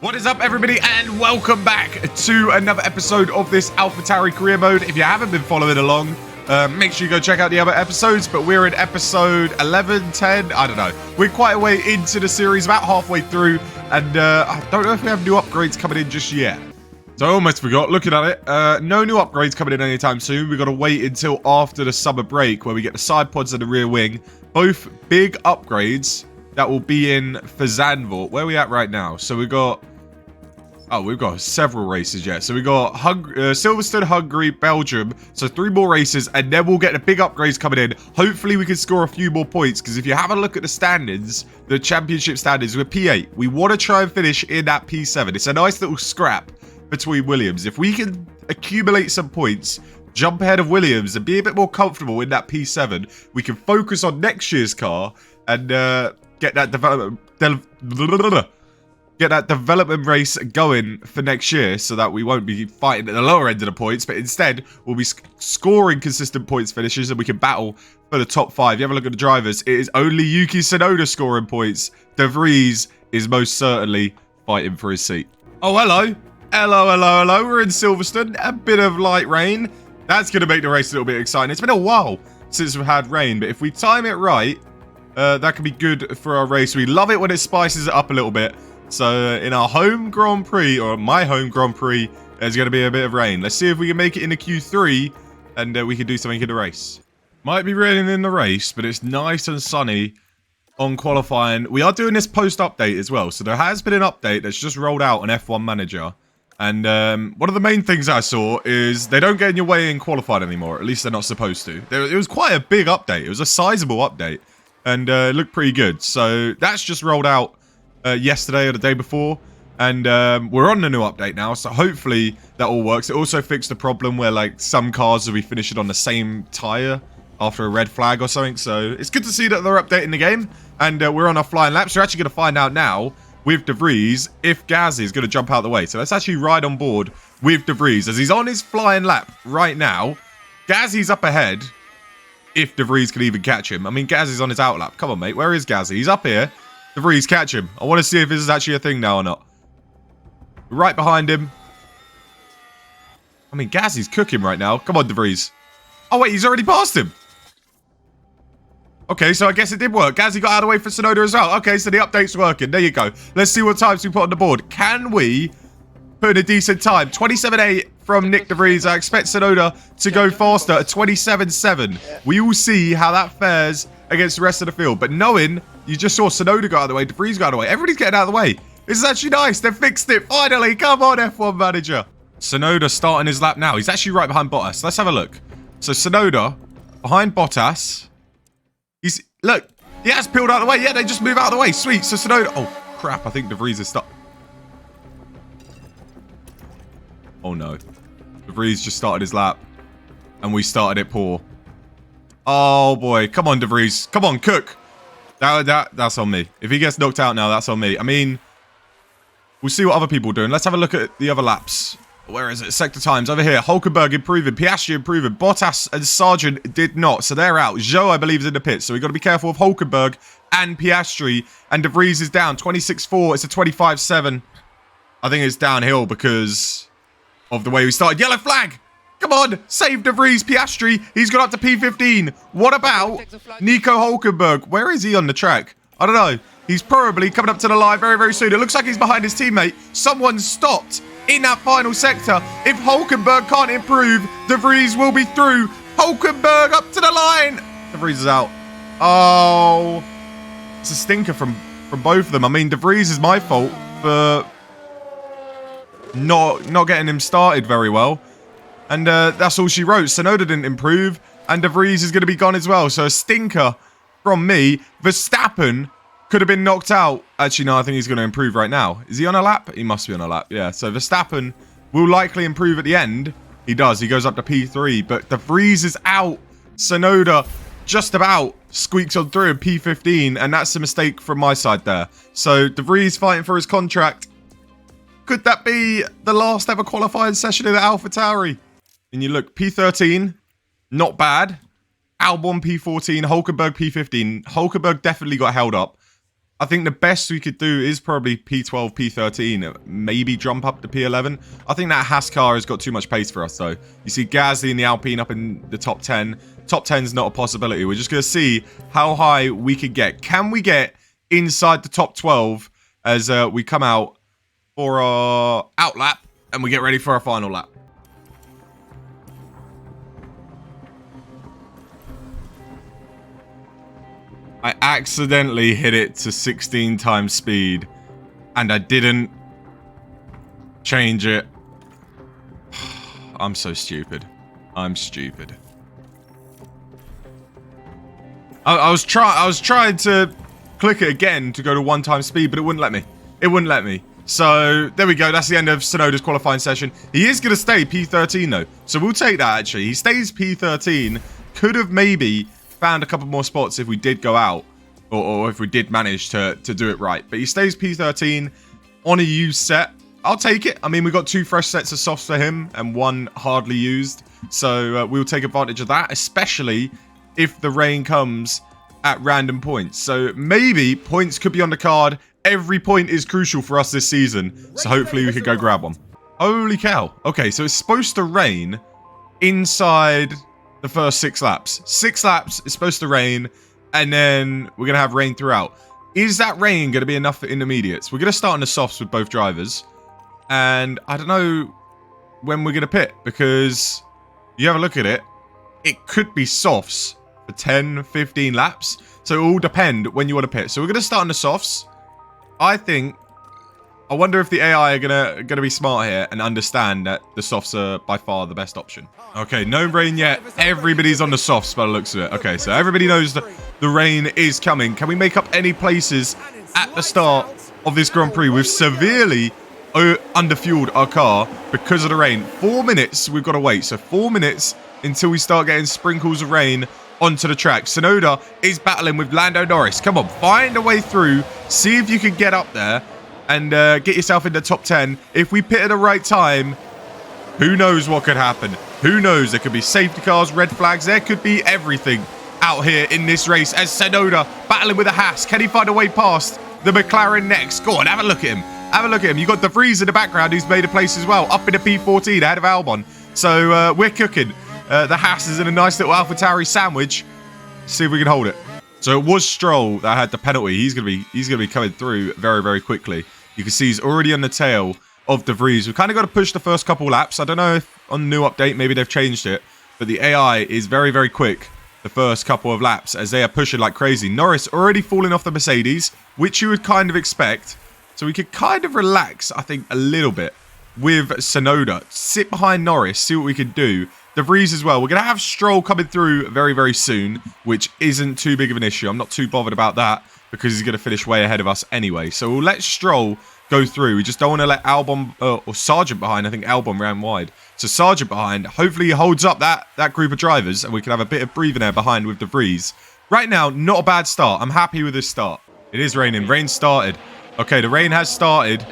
What is up, everybody, and welcome back to another episode of this Alpha Tauri career mode. If you haven't been following along, make sure you go check out the other episodes, but we're in episode 11, 10, I don't know. We're quite a way into the series, about halfway through, and I don't know if we have new upgrades coming in just yet. So I almost forgot, looking at it, no new upgrades coming in anytime soon. We've got to wait until after the summer break, where we get the side pods and the rear wing. Both big upgrades that will be in for Zandvoort. Where are we at right now? So we've got several races yet. So we got Silverstone, Hungary, Belgium. So 3 more races, and then we'll get the big upgrades coming in. Hopefully we can score a few more points, because if you have a look at the standings, the championship standings, we're P8. We want to try and finish in that P7. It's a nice little scrap between Williams. If we can accumulate some points, jump ahead of Williams, and be a bit more comfortable in that P7, we can focus on next year's car and get that development race going for next year, so that we won't be fighting at the lower end of the points, but instead we'll be scoring consistent points finishes, and we can battle for the top 5. You have a look at the drivers. It is only Yuki Tsunoda scoring points. De Vries is most certainly fighting for his seat. Oh, hello. Hello. We're in Silverstone. A bit of light rain. That's going to make the race a little bit exciting. It's been a while since we've had rain, but if we time it right, that can be good for our race. We love it when it spices it up a little bit. So in our home Grand Prix, or my home Grand Prix, there's going to be a bit of rain. Let's see if we can make it into Q3, and we can do something in the race. Might be raining in the race, but it's nice and sunny on qualifying. We are doing this post-update as well. So there has been an update that's just rolled out on F1 Manager. And one of the main things I saw is they don't get in your way in qualifying anymore. At least they're not supposed to. It was quite a big update. It was a sizable update. And it looked pretty good. So that's just rolled out yesterday or the day before, and we're on the new update now, so hopefully that all works. It also fixed the problem where like some cars will be finishing on the same tire after a red flag or something, so it's good to see that they're updating the game, and we're on our flying laps. We're actually going to find out now with De Vries if Gazzy is going to jump out of the way, so let's actually ride on board with De Vries as he's on his flying lap right now. Gazzy's up ahead if De Vries can even catch him. I mean, Gazzy's on his out lap. Come on, mate, where is Gazzy? He's up here. De Vries, catch him. I want to see if this is actually a thing now or not. Right behind him. I mean, Gazzy's cooking right now. Come on, De Vries. Oh, wait, he's already passed him. Okay, so I guess it did work. Gazzy got out of the way for Tsunoda as well. Okay, so the update's working. There you go. Let's see what times we put on the board. Can we put in a decent time? 27.8 from Nick De Vries. I expect Tsunoda to go faster at 27.7. We will see how that fares against the rest of the field. But knowing you just saw Tsunoda go out of the way, De Vries got out of the way. Everybody's getting out of the way. This is actually nice. They fixed it. Finally. Come on, F1 Manager. Tsunoda starting his lap now. He's actually right behind Bottas. Let's have a look. So Tsunoda behind Bottas. Look, he has peeled out of the way. Yeah, they just move out of the way. Sweet. So Tsunoda. Oh, crap. I think De Vries is stuck. Oh, no. De Vries just started his lap. And we started it poor. Oh, boy. Come on, De Vries. Come on, cook. That's on me. If he gets knocked out now, that's on me. I mean, we'll see what other people are doing. Let's have a look at the other laps. Where is it? Sector times. Over here. Hulkenberg improving. Piastri improving. Bottas and Sargent did not. So they're out. Zhou, I believe, is in the pits. So we've got to be careful of Hulkenberg and Piastri. And De Vries is down. 26.4. It's a 25.7. I think it's downhill because of the way we started. Yellow flag. Come on, save De Vries. Piastri, he's got up to P15. What about Nico Hulkenberg? Where is he on the track? I don't know. He's probably coming up to the line very, very soon. It looks like he's behind his teammate. Someone stopped in that final sector. If Hulkenberg can't improve, De Vries will be through. Hulkenberg up to the line. De Vries is out. Oh, it's a stinker from both of them. I mean, De Vries is my fault for not getting him started very well. And that's all she wrote. Tsunoda didn't improve. And De Vries is going to be gone as well. So a stinker from me. Verstappen could have been knocked out. Actually, no, I think he's going to improve right now. Is he on a lap? He must be on a lap. Yeah, so Verstappen will likely improve at the end. He does. He goes up to P3. But De Vries is out. Tsunoda just about squeaks on through in P15. And that's a mistake from my side there. So De Vries fighting for his contract. Could that be the last ever qualifying session in the Alpha Tauri? And you look, P13, not bad. Albon P14, Hulkenberg P15. Hulkenberg definitely got held up. I think the best we could do is probably P12, P13, maybe jump up to P11. I think that Haas car has got too much pace for us, though. You see Gasly and the Alpine up in the top 10. Top 10 is not a possibility. We're just going to see how high we could get. Can we get inside the top 12 as we come out for our out lap and we get ready for our final lap? I accidentally hit it to 16 times speed and I didn't change it. I'm so stupid. I'm stupid. I was trying to click it again to go to 1 time speed, but it wouldn't let me. It wouldn't let me. So there we go. That's the end of Tsunoda's qualifying session. He is going to stay P13 though. So we'll take that actually. He stays P13. Could have maybe found a couple more spots if we did go out or if we did manage to do it right. But he stays P13 on a used set. I'll take it. I mean, we got 2 fresh sets of softs for him and 1 hardly used. So we'll take advantage of that, especially if the rain comes at random points. So maybe points could be on the card. Every point is crucial for us this season. So hopefully we could go grab one. Holy cow. Okay, so it's supposed to rain inside the first 6 laps. 6 laps is supposed to rain, and then we're going to have rain throughout. Is that rain going to be enough for intermediates? We're going to start on the softs with both drivers. And I don't know when we're going to pit, because you have a look at it. It could be softs for 10, 15 laps. So it will all depend when you want to pit. So we're going to start on the softs. I wonder if the AI are gonna be smart here and understand that the softs are by far the best option. Okay, no rain yet. Everybody's on the softs by the looks of it. Okay, so everybody knows that the rain is coming. Can we make up any places at the start of this Grand Prix? We've severely underfueled our car because of the rain. 4 minutes we've got to wait. So 4 minutes until we start getting sprinkles of rain onto the track. Tsunoda is battling with Lando Norris. Come on, find a way through. See if you can get up there and get yourself in the top 10. If we pit at the right time, who knows what could happen? Who knows? There could be safety cars, red flags. There could be everything out here in this race as Tsunoda battling with a Haas. Can he find a way past the McLaren next? Go on, have a look at him. Have a look at him. You've got De Vries in the background who's made a place as well, up in the P14 ahead of Albon. So we're cooking. The Haas is in a nice little Alpha Tauri sandwich. See if we can hold it. So it was Stroll that had the penalty. He's gonna be coming through very, very quickly. You can see he's already on the tail of De Vries. We've kind of got to push the first couple laps. I don't know if on the new update maybe they've changed it, but the AI is very, very quick the first couple of laps as they are pushing like crazy. Norris already falling off the Mercedes, which you would kind of expect. So we could kind of relax, I think, a little bit with Tsunoda. Sit behind Norris, see what we can do. De Vries as well. We're going to have Stroll coming through very, very soon, which isn't too big of an issue. I'm not too bothered about that because he's going to finish way ahead of us anyway. So we'll let Stroll go through. We just don't want to let Albon or Sargent behind. I think Albon ran wide. So Sargent behind. Hopefully he holds up that group of drivers and we can have a bit of breathing air behind with De Vries. Right now, not a bad start. I'm happy with this start. It is raining. Rain started. Okay, the rain has started.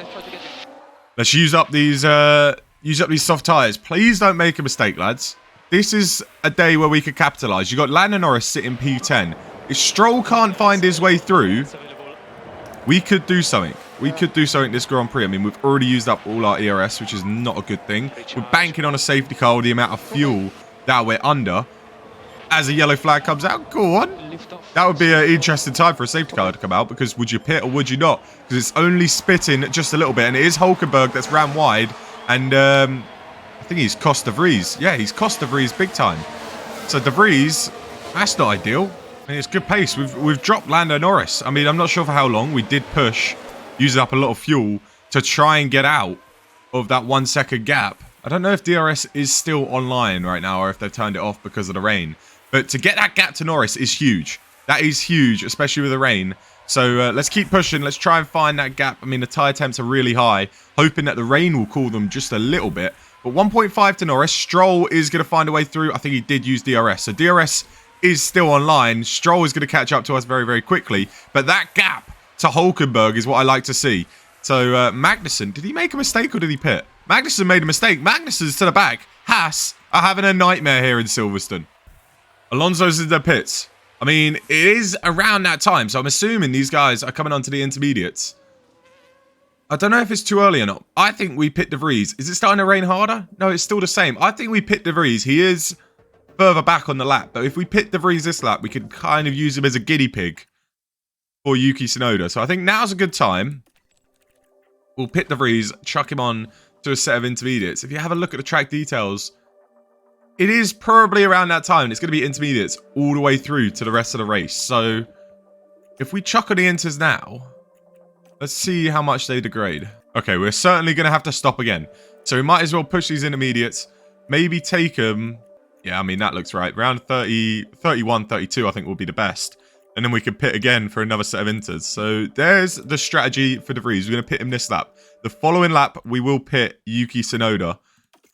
Let's use up these soft tyres. Please don't make a mistake, lads. This is a day where we could capitalise. You got Lando Norris sitting P10. If Stroll can't find his way through, we could do something. We could do something this Grand Prix. I mean, we've already used up all our ERS, which is not a good thing. We're banking on a safety car with the amount of fuel that we're under. As a yellow flag comes out, go on. That would be an interesting time for a safety car to come out, because would you pit or would you not? Because it's only spitting just a little bit, and it is Hulkenberg that's ran wide, and I think he's cost De Vries. Yeah, he's cost De Vries big time. So De Vries, that's not ideal. I mean, it's good pace. We've dropped Lando Norris. I mean, I'm not sure for how long. We did push, using up a lot of fuel to try and get out of that 1 second gap. I don't know if DRS is still online right now or if they've turned it off because of the rain. But to get that gap to Norris is huge. That is huge, especially with the rain. So let's keep pushing. Let's try and find that gap. I mean, the tyre temps are really high, hoping that the rain will cool them just a little bit. But 1.5 to Norris. Stroll is going to find a way through. I think he did use DRS. So DRS is still online. Stroll is going to catch up to us very, very quickly. But that gap to Hulkenberg is what I like to see. So Magnussen, did he make a mistake or did he pit? Magnussen made a mistake. Magnussen's to the back. Haas are having a nightmare here in Silverstone. Alonso's in the pits. I mean, it is around that time, so I'm assuming these guys are coming on to the intermediates. I don't know if it's too early or not. I think we pit De Vries. Is it starting to rain harder? No, it's still the same. I think we pit De Vries. He is further back on the lap, but if we pit De Vries this lap, we could kind of use him as a guinea pig for Yuki Tsunoda. So I think now's a good time. We'll pit De Vries, chuck him on to a set of intermediates. If you have a look at the track details, it is probably around that time. It's going to be intermediates all the way through to the rest of the race. So if we chuck on the inters now, let's see how much they degrade. Okay, we're certainly going to have to stop again. So we might as well push these intermediates. Maybe take them. Yeah, I mean, that looks right. Around 30, 31, 32, I think will be the best. And then we can pit again for another set of inters. So there's the strategy for De Vries. We're going to pit him this lap. The following lap, we will pit Yuki Tsunoda.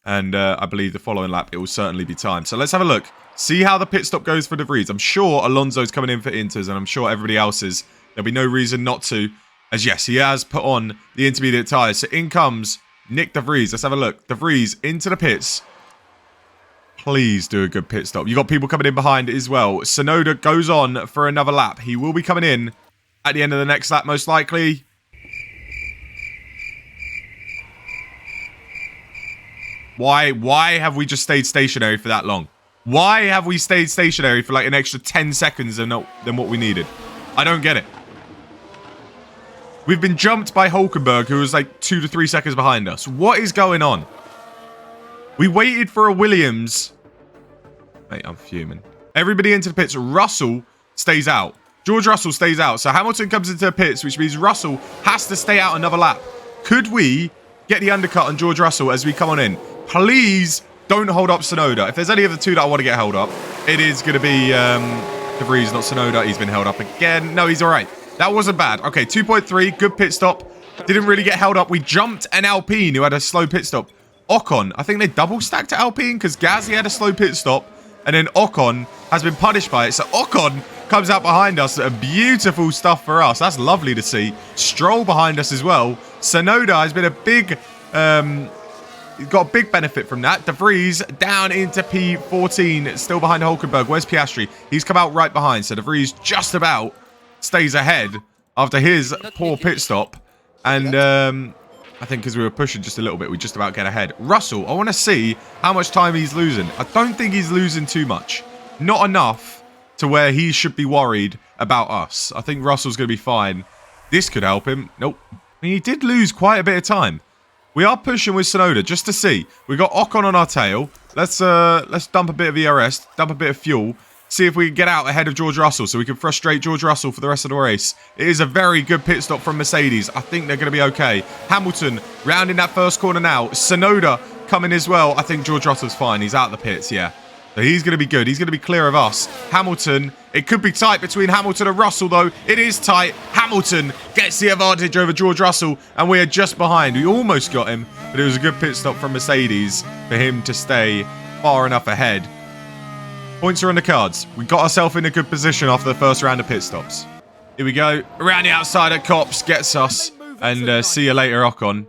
And I believe the following lap, it will certainly be time. So let's have a look. See how the pit stop goes for De Vries. I'm sure Alonso's coming in for inters, and I'm sure everybody else is. There'll be no reason not to. As yes, he has put on the intermediate tyres. So in comes Nick De Vries. Let's have a look. De Vries into the pits. Please do a good pit stop. You got people coming in behind as well. Tsunoda goes on for another lap. He will be coming in at the end of the next lap, most likely. Why have we just stayed stationary for that long? Why have we stayed stationary for like an extra 10 seconds than what we needed? I don't get it. We've been jumped by Hulkenberg, who was like 2 to 3 seconds behind us. What is going on? We waited for a Williams. Mate, I'm fuming. Everybody into the pits. Russell stays out. George Russell stays out. So Hamilton comes into the pits, which means Russell has to stay out another lap. Could we get the undercut on George Russell as we come on in? Please don't hold up Tsunoda. If there's any of the two that I want to get held up, it is going to be De Vries, not Tsunoda. He's been held up again. No, he's all right. That wasn't bad. Okay, 2.3. Good pit stop. Didn't really get held up. We jumped an Alpine who had a slow pit stop. Ocon, I think they double stacked to Alpine because Gasly had a slow pit stop. And then Ocon has been punished by it. So Ocon comes out behind us. Beautiful stuff for us. That's lovely to see. Stroll behind us as well. Tsunoda has been a big... he's got a big benefit from that. De Vries down into P14. Still behind Hulkenberg. Where's Piastri? He's come out right behind. So De Vries just about stays ahead after his poor pit stop. And I think because we were pushing just a little bit, we just about get ahead. Russell, I want to see how much time he's losing. I don't think he's losing too much. Not enough to where he should be worried about us. I think Russell's going to be fine. This could help him. Nope. I mean, he did lose quite a bit of time. We are pushing with Tsunoda just to see. We've got Ocon on our tail. Let's dump a bit of ERS, dump a bit of fuel. See if we can get out ahead of George Russell so we can frustrate George Russell for the rest of the race. It is a very good pit stop from Mercedes. I think they're going to be okay. Hamilton rounding that first corner now. Tsunoda coming as well. I think George Russell's fine. He's out of the pits, yeah. So he's going to be good. He's going to be clear of us. Hamilton, it could be tight between Hamilton and Russell, though. It is tight. Hamilton gets the advantage over George Russell, and we are just behind. We almost got him, but it was a good pit stop from Mercedes for him to stay far enough ahead. Points are on the cards. We got ourselves in a good position after the first round of pit stops. Here we go. Around the outside at Cops gets us. And see you later, Ocon.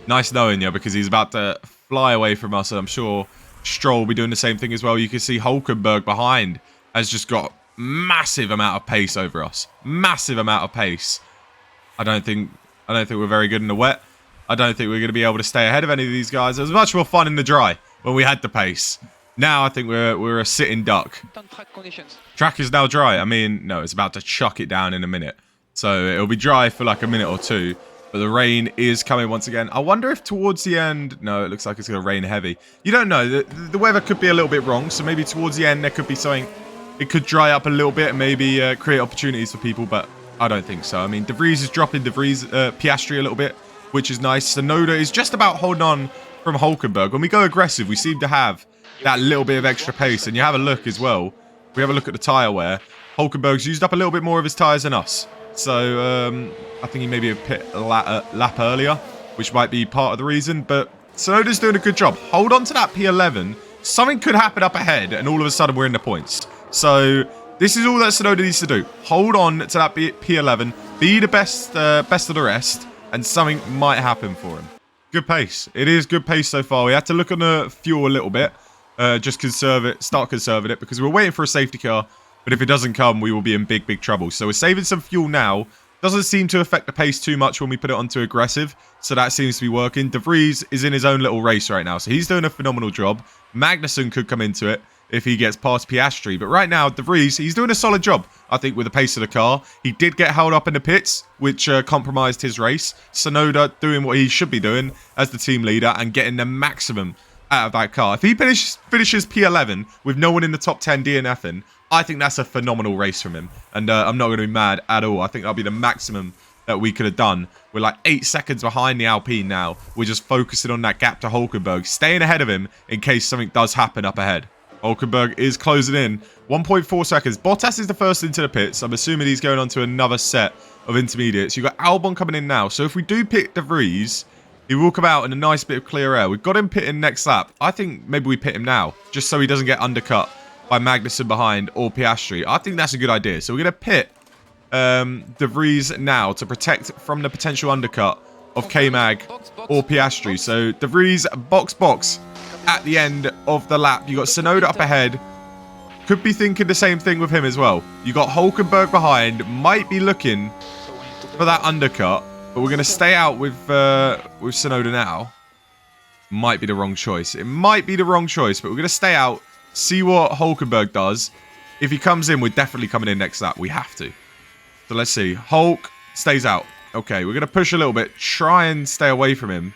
Nice knowing you because he's about to fly away from us. And I'm sure Stroll will be doing the same thing as well. You can see Hulkenberg behind has just got massive amount of pace over us. Massive amount of pace. I don't think we're very good in the wet. I don't think we're going to be able to stay ahead of any of these guys. It was much more fun in the dry when we had the pace. Now I think we're a sitting duck. Track is now dry. I mean, no, it's about to chuck it down in a minute. So it'll be dry for like a minute or two. But the rain is coming once again. I wonder if towards the end... No, it looks like it's going to rain heavy. You don't know. The weather could be a little bit wrong. So maybe towards the end there could be something... It could dry up a little bit and maybe create opportunities for people. But I don't think so. I mean, De Vries is dropping Piastri a little bit, which is nice. Tsunoda is just about holding on from Hulkenberg. When we go aggressive, we seem to have that little bit of extra pace. And you have a look as well. We have a look at the tyre wear. Hulkenberg's used up a little bit more of his tyres than us. So I think he maybe a lap earlier, which might be part of the reason. But Tsunoda's doing a good job. Hold on to that P11. Something could happen up ahead, and all of a sudden we're in the points. So this is all that Tsunoda needs to do. Hold on to that P11. Be the best of the rest, and something might happen for him. Good pace. It is good pace so far. We had to look on the fuel a little bit. Just start conserving it, because we were waiting for a safety car. But if it doesn't come, we will be in big, big trouble. So we're saving some fuel now. Doesn't seem to affect the pace too much when we put it onto aggressive. So that seems to be working. De Vries is in his own little race right now. So he's doing a phenomenal job. Magnussen could come into it if he gets past Piastri. But right now, De Vries, he's doing a solid job, I think, with the pace of the car. He did get held up in the pits, which compromised his race. Tsunoda doing what he should be doing as the team leader and getting the maximum out of that car. If he finishes P11 with no one in the top 10 DNFing, I think that's a phenomenal race from him. And I'm not going to be mad at all. I think that'll be the maximum that we could have done. We're like 8 seconds behind the Alpine now. We're just focusing on that gap to Hulkenberg, staying ahead of him in case something does happen up ahead. Hulkenberg is closing in. 1.4 seconds. Bottas is the first into the pits. I'm assuming he's going on to another set of intermediates. You've got Albon coming in now. So if we do pick De Vries, he will come out in a nice bit of clear air. We've got him pitting next lap. I think maybe we pit him now, just so he doesn't get undercut by Magnussen behind or Piastri. I think that's a good idea. So we're going to pit De Vries now to protect from the potential undercut of K-Mag or Piastri. So De Vries box at the end of the lap. You got Tsunoda up ahead. Could be thinking the same thing with him as well. You got Hulkenberg behind. Might be looking for that undercut, but we're going to stay out with Tsunoda now. Might be the wrong choice. It might be the wrong choice, but we're going to stay out. See what Hulkenberg does. If he comes in, we're definitely coming in next lap. We have to. So let's see. Hulk stays out. Okay, we're going to push a little bit. Try and stay away from him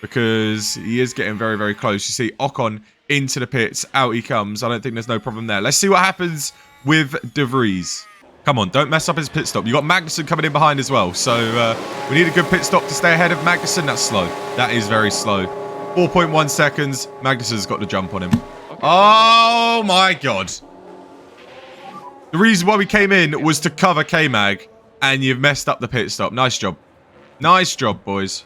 because he is getting very, very close. You see Ocon into the pits. Out he comes. I don't think there's no problem there. Let's see what happens with De Vries. Come on, don't mess up his pit stop. You got Magnussen coming in behind as well. So we need a good pit stop to stay ahead of Magnussen. That's slow. That is very slow. 4.1 seconds. Magnussen's got the jump on him. Oh my god. The reason why we came in was to cover K-Mag, and you've messed up the pit stop. Nice job. Nice job, boys.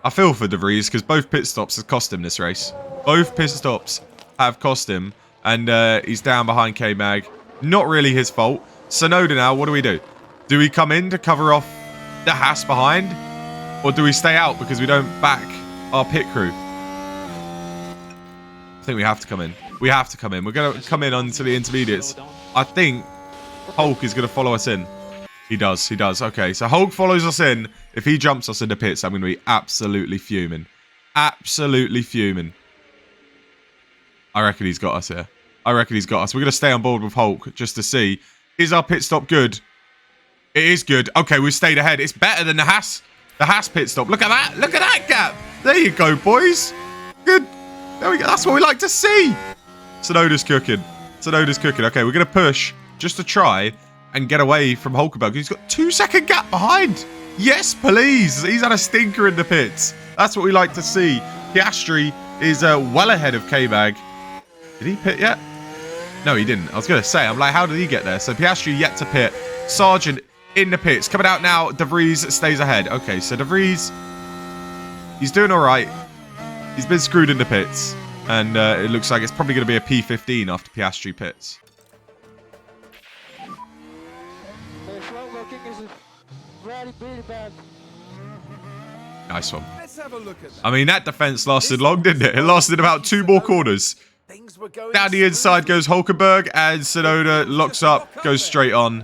I feel for De Vries because both pit stops have cost him this race. Both pit stops have cost him, and he's down behind K-Mag. Not really his fault. Tsunoda now, what do? Do we come in to cover off the Haas behind? Or do we stay out because we don't back our pit crew? I think we have to come in. We have to come in. We're going to come in onto the intermediates. I think Hulk is going to follow us in. He does. He does. Okay, so Hulk follows us in. If he jumps us in the pits, I'm going to be absolutely fuming. Absolutely fuming. I reckon he's got us here. I reckon he's got us. We're going to stay on board with Hulk just to see. Is our pit stop good? It is good. Okay, we've stayed ahead. It's better than the Haas pit stop. Look at that. Look at that gap. There you go, boys. Good. There we go. That's what we like to see. Tsunoda's cooking. Tsunoda's cooking. Okay, we're going to push just to try and get away from Hulkenberg. He's got 2-second gap behind. Yes, please. He's had a stinker in the pits. That's what we like to see. Piastri is well ahead of K-Mag. Did he pit yet? No, he didn't. I was going to say, I'm like, how did he get there? So Piastri yet to pit. Sargent in the pits. Coming out now, De Vries stays ahead. Okay, so De Vries, he's doing all right. He's been screwed in the pits. And it looks like it's probably going to be a P15 after Piastri pits. Nice one. I mean, that defense lasted long, didn't it? It lasted about 2 more corners. Down the inside goes Hulkenberg, and Tsunoda locks up, goes straight on.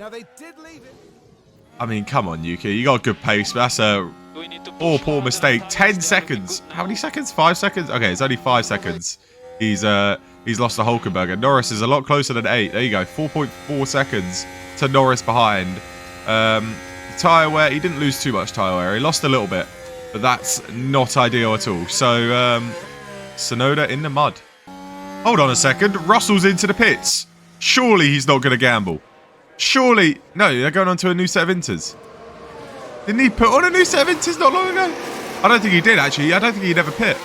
I mean, come on, Yuki. You got good pace, but that's a poor mistake. 10 seconds. How many seconds? 5 seconds? Okay, it's only 5 seconds. He's lost to Hulkenberg, and Norris is a lot closer than 8. There you go. 4.4 seconds to Norris behind. Tyre wear. He didn't lose too much tyre wear. He lost a little bit, but that's not ideal at all. So, Tsunoda in the mud. Hold on a second. Russell's into the pits. Surely he's not going to gamble. Surely. No, they're going on to a new set of inters. Didn't he put on a new set of inters not long ago? I don't think he did, actually. I don't think he'd ever pit.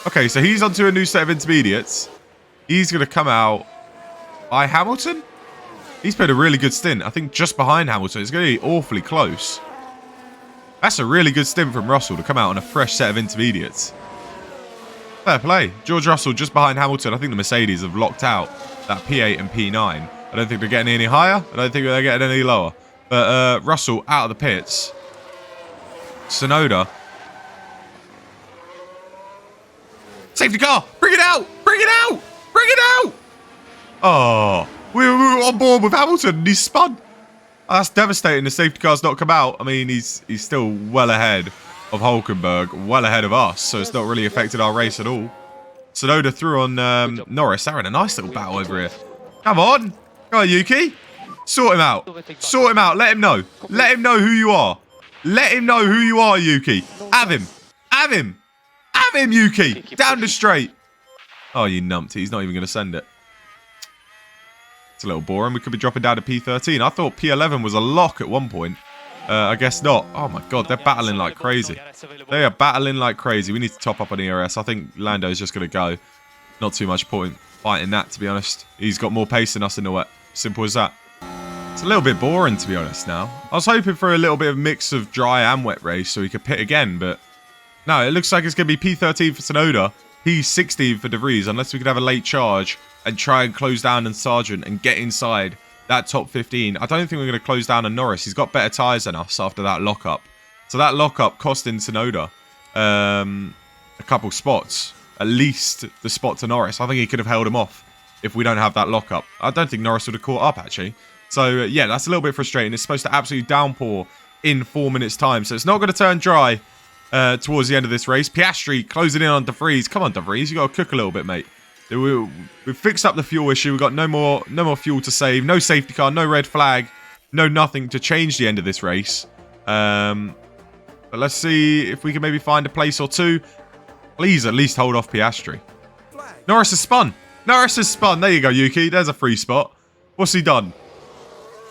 Okay, so he's onto a new set of intermediates. He's going to come out by Hamilton. He's played a really good stint. I think just behind Hamilton. It's going to be awfully close. That's a really good stint from Russell to come out on a fresh set of intermediates. Fair play. George Russell just behind Hamilton. I think the Mercedes have locked out that P8 and P9. I don't think they're getting any higher. I don't think they're getting any lower. But Russell out of the pits. Tsunoda. Safety car. Bring it out. Bring it out. Bring it out. Oh. We were on board with Hamilton and he's spun. Oh, that's devastating. The safety car's not come out. I mean, he's still well ahead of Hulkenberg, well ahead of us, so it's not really affected our race at all. Tsunoda threw on Norris. They're in a nice little battle over here. Come on. Come on, Yuki. Sort him out. Sort him out. Let him know. Let him know who you are. Let him know who you are, Yuki. Have him. Have him. Have him, Yuki. Down the straight. Oh, you numpty. He's not even going to send it. It's a little boring. We could be dropping down to P13. I thought P11 was a lock at one point. I guess not. Oh my god, they're battling like crazy. They are battling like crazy. We need to top up on ERS. I think Lando's just going to go. Not too much point fighting that, to be honest. He's got more pace than us in the wet. Simple as that. It's a little bit boring, to be honest, now. I was hoping for a little bit of mix of dry and wet race so he could pit again, but no, it looks like it's going to be P13 for Tsunoda, P16 for De Vries, unless we could have a late charge and try and close down on Sargent and get inside that top 15. I don't think we're going to close down on Norris. He's got better tyres than us after that lockup. So that lockup costing Tsunoda a couple spots. At least the spot to Norris. I think he could have held him off if we don't have that lockup. I don't think Norris would have caught up, actually. So, yeah, that's a little bit frustrating. It's supposed to absolutely downpour in 4 minutes' time. So it's not going to turn dry towards the end of this race. Piastri closing in on De Vries. Come on, De Vries. You got to cook a little bit, mate. We've fixed up the fuel issue. We've got no more fuel to save. No safety car. No red flag. No nothing to change the end of this race. But let's see if we can maybe find a place or two. Please at least hold off Piastri. Norris has spun. Norris has spun. There you go, Yuki. There's a free spot. What's he done?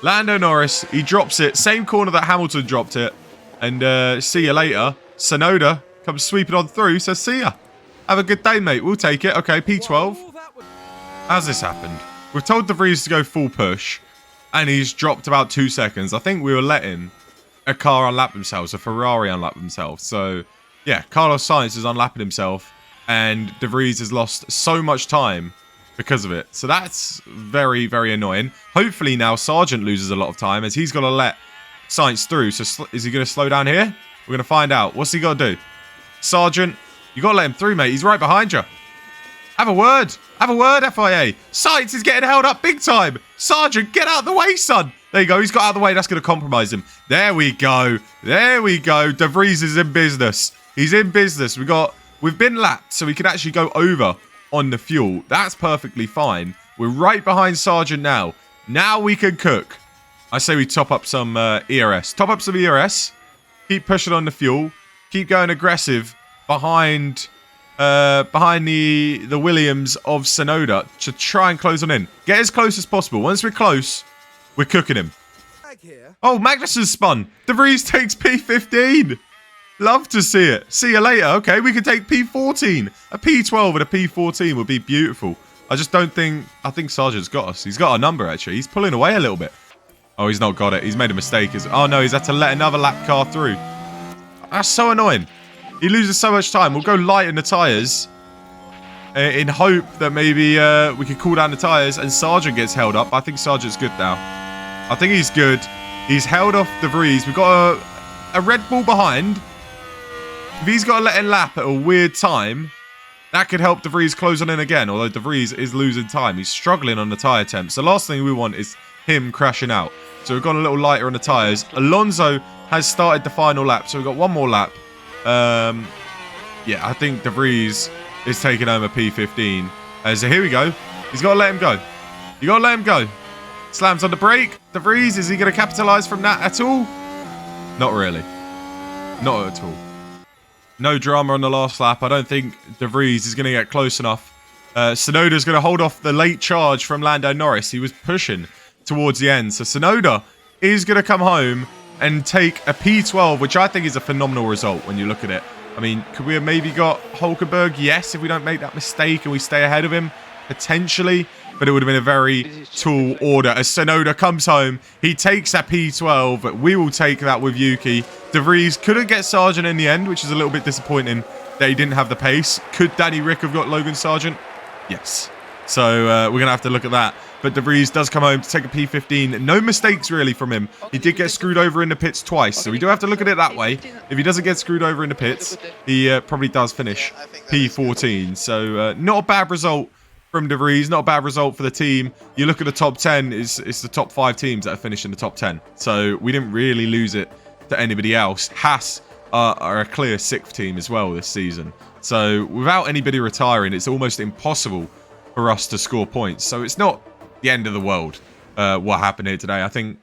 Lando Norris. He drops it. Same corner that Hamilton dropped it. And see you later. Tsunoda comes sweeping on through. Says, see ya. Have a good day, mate. We'll take it. Okay, P12. How's this happened? We've told De Vries to go full push. And he's dropped about 2 seconds. I think we were letting a car unlap themselves. A Ferrari unlap themselves. So, yeah. Carlos Sainz is unlapping himself. And De Vries has lost so much time because of it. So that's very, very annoying. Hopefully now Sargent loses a lot of time as he's got to let Sainz through. So is he going to slow down here? We're going to find out. What's he got to do? Sargent, you got to let him through, mate. He's right behind you. Have a word. Have a word, FIA. Sainz is getting held up big time. Sargent, get out of the way, son. There you go. He's got out of the way. That's going to compromise him. There we go. There we go. De Vries is in business. He's in business. We've been lapped, so we can actually go over on the fuel. That's perfectly fine. We're right behind Sargent now. Now we can cook. I say we top up some ERS. Top up some ERS. Keep pushing on the fuel. Keep going aggressive behind the Williams of Tsunoda to try and close on in. Get as close as possible. Once we're close, we're cooking him. Oh, Magnussen spun. De Vries takes P15. Love to see it. See you later. Okay, we can take P14. A P12 and a P14 would be beautiful. I just don't think... I think Sargent's got us. He's got our number, actually. He's pulling away a little bit. Oh, he's not got it. He's made a mistake. Oh, no, he's had to let another lap car through. That's so annoying. He loses so much time. We'll go light in the tyres in hope that maybe we can cool down the tyres and Sargent gets held up. I think Sargent's good now. I think he's good. He's held off De Vries. We've got a Red Bull behind. If he's got to let him lap at a weird time, that could help De Vries close on in again, although De Vries is losing time. He's struggling on the tyre temps. The last thing we want is him crashing out. So we've gone a little lighter on the tyres. Alonso has started the final lap, so we've got one more lap. Yeah, I think De Vries is taking home a P15. So here we go. He's got to let him go. You got to let him go. Slams on the brake. De Vries, is he going to capitalise from that at all? Not really. Not at all. No drama on the last lap. I don't think De Vries is going to get close enough. Tsunoda's going to hold off the late charge from Lando Norris. He was pushing towards the end. So Tsunoda is going to come home and take a P12, which I think is a phenomenal result when you look at it. I mean, could we have maybe got Hulkenberg? Yes, if we don't make that mistake and we stay ahead of him, potentially. But it would have been a very tall order. As Tsunoda comes home, he takes that P12. But we will take that with Yuki. De Vries couldn't get Sargent in the end, which is a little bit disappointing that he didn't have the pace. Could Danny Rick have got Logan Sargent? Yes. So we're going to have to look at that. But De Vries does come home to take a P15. No mistakes really from him. He did get screwed over in the pits twice. So we do have to look at it that way. If he doesn't get screwed over in the pits, he probably does finish P14. So not a bad result from De Vries. Not a bad result for the team. You look at the top 10, it's the top 5 teams that have finished in the top 10. So we didn't really lose it to anybody else. Haas are a clear 6th team as well this season. So without anybody retiring, it's almost impossible for us to score points. So it's not the end of the world what happened here today. I think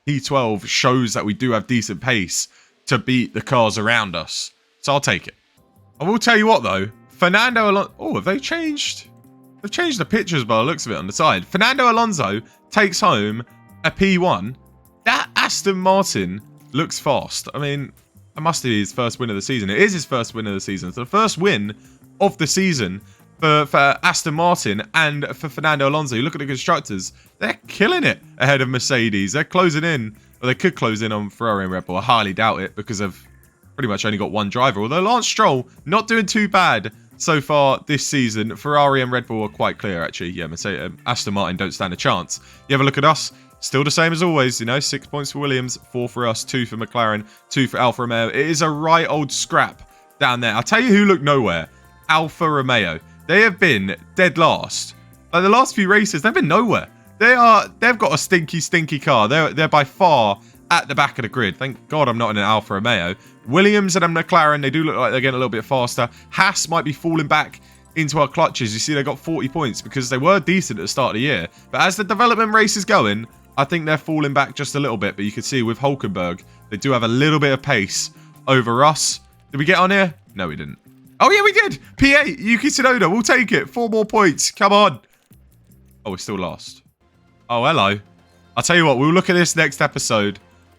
P12 shows that we do have decent pace to beat the cars around us. So I'll take it. I will tell you what though, Fernando Alonso... Oh, have they changed? They've changed the pictures by the looks of it on the side. Fernando Alonso takes home a P1. That Aston Martin looks fast. I mean, that must be his first win of the season. It is his first win of the season. So the first win of the season for Aston Martin and for Fernando Alonso. You look at the constructors, they're killing it ahead of Mercedes. They're closing in, or they could close in on Ferrari and Red Bull. I highly doubt it because they've pretty much only got one driver. Although Lance Stroll not doing too bad so far this season. Ferrari and Red Bull are quite clear, actually. Yeah, Mercedes, Aston Martin don't stand a chance. You have a look at us. Still the same as always, you know, 6 points for Williams, 4 for us, 2 for McLaren, 2 for Alfa Romeo. It is a right old scrap down there. I'll tell you who looked nowhere. Alfa Romeo. They have been dead last. Like the last few races, they've been nowhere. They've got a stinky car. They're by far at the back of the grid. Thank God I'm not in an Alfa Romeo. Williams and a McLaren, they do look like they're getting a little bit faster. Haas might be falling back into our clutches. You see they got 40 points because they were decent at the start of the year. But as the development race is going, I think they're falling back just a little bit. But you can see with Hulkenberg, they do have a little bit of pace over us. Did we get on here? No, we didn't. Oh, yeah, we did. P8, Yuki Tsunoda. We'll take it. 4 more points. Come on. Oh, we're still lost. Oh, hello. I'll tell you what. We'll look at this next episode.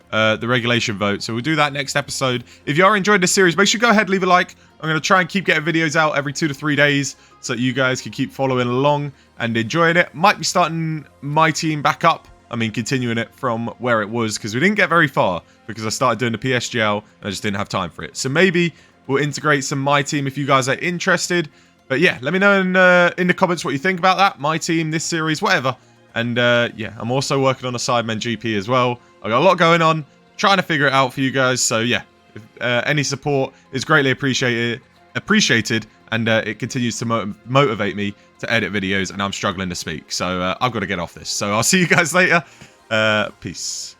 The regulation vote. So we'll do that next episode. If you are enjoying this series, make sure you go ahead, leave a like. I'm going to try and keep getting videos out every 2 to 3 days so that you guys can keep following along and enjoying it. Might be starting my team back up. I mean, continuing it from where it was because we didn't get very far because I started doing the PSGL and I just didn't have time for it. So maybe we'll integrate some my team if you guys are interested. But yeah, let me know in the comments what you think about that. My team, this series, whatever. And yeah, I'm also working on a Sidemen GP as well. I got a lot going on, trying to figure it out for you guys. So yeah, if, any support is greatly appreciated, and it continues to motivate me to edit videos. And I'm struggling to speak, so I've got to get off this. So I'll see you guys later. Peace.